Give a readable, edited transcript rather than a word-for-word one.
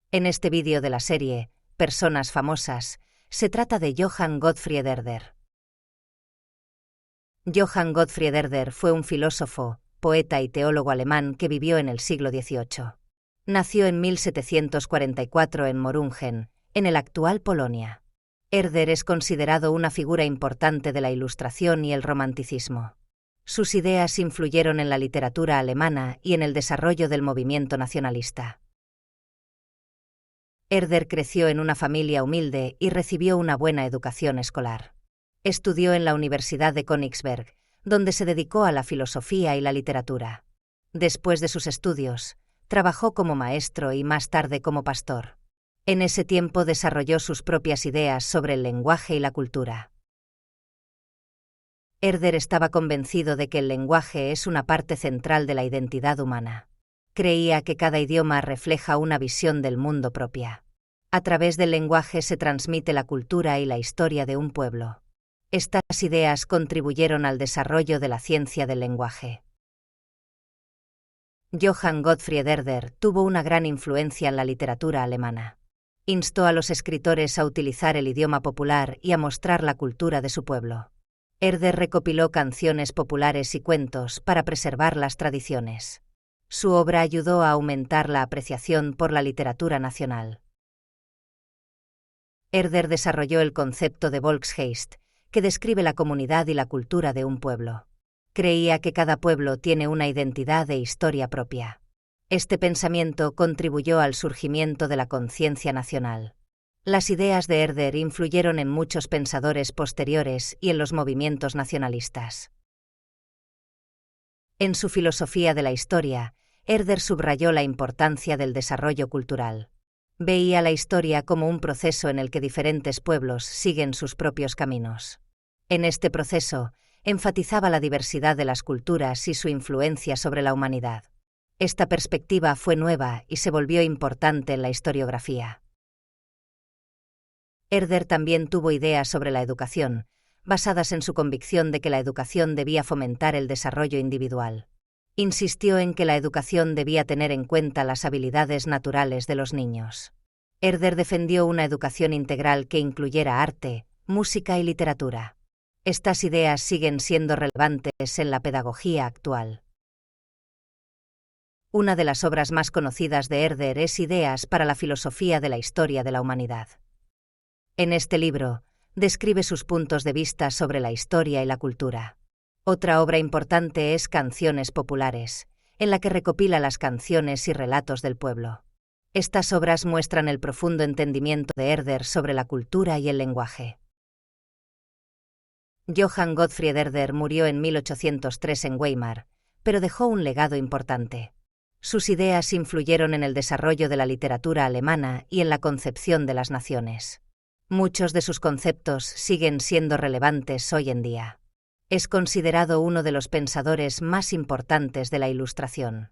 En este vídeo de la serie Personas famosas, se trata de Johann Gottfried Herder. Johann Gottfried Herder fue un filósofo, poeta y teólogo alemán que vivió en el siglo XVIII. Nació en 1744 en Morungen, en el actual Polonia. Herder es considerado una figura importante de la Ilustración y el Romanticismo. Sus ideas influyeron en la literatura alemana y en el desarrollo del movimiento nacionalista. Herder creció en una familia humilde y recibió una buena educación escolar. Estudió en la Universidad de Königsberg, donde se dedicó a la filosofía y la literatura. Después de sus estudios, trabajó como maestro y más tarde como pastor. En ese tiempo desarrolló sus propias ideas sobre el lenguaje y la cultura. Herder estaba convencido de que el lenguaje es una parte central de la identidad humana. Creía que cada idioma refleja una visión del mundo propia. A través del lenguaje se transmite la cultura y la historia de un pueblo. Estas ideas contribuyeron al desarrollo de la ciencia del lenguaje. Johann Gottfried Herder tuvo una gran influencia en la literatura alemana. Instó a los escritores a utilizar el idioma popular y a mostrar la cultura de su pueblo. Herder recopiló canciones populares y cuentos para preservar las tradiciones. Su obra ayudó a aumentar la apreciación por la literatura nacional. Herder desarrolló el concepto de Volksgeist, que describe la comunidad y la cultura de un pueblo. Creía que cada pueblo tiene una identidad e historia propia. Este pensamiento contribuyó al surgimiento de la conciencia nacional. Las ideas de Herder influyeron en muchos pensadores posteriores y en los movimientos nacionalistas. En su filosofía de la historia, Herder subrayó la importancia del desarrollo cultural. Veía la historia como un proceso en el que diferentes pueblos siguen sus propios caminos. En este proceso, enfatizaba la diversidad de las culturas y su influencia sobre la humanidad. Esta perspectiva fue nueva y se volvió importante en la historiografía. Herder también tuvo ideas sobre la educación, basadas en su convicción de que la educación debía fomentar el desarrollo individual. Insistió en que la educación debía tener en cuenta las habilidades naturales de los niños. Herder defendió una educación integral que incluyera arte, música y literatura. Estas ideas siguen siendo relevantes en la pedagogía actual. Una de las obras más conocidas de Herder es Ideas para la filosofía de la historia de la humanidad. En este libro, describe sus puntos de vista sobre la historia y la cultura. Otra obra importante es Canciones populares, en la que recopila las canciones y relatos del pueblo. Estas obras muestran el profundo entendimiento de Herder sobre la cultura y el lenguaje. Johann Gottfried Herder murió en 1803 en Weimar, pero dejó un legado importante. Sus ideas influyeron en el desarrollo de la literatura alemana y en la concepción de las naciones. Muchos de sus conceptos siguen siendo relevantes hoy en día. Es considerado uno de los pensadores más importantes de la Ilustración.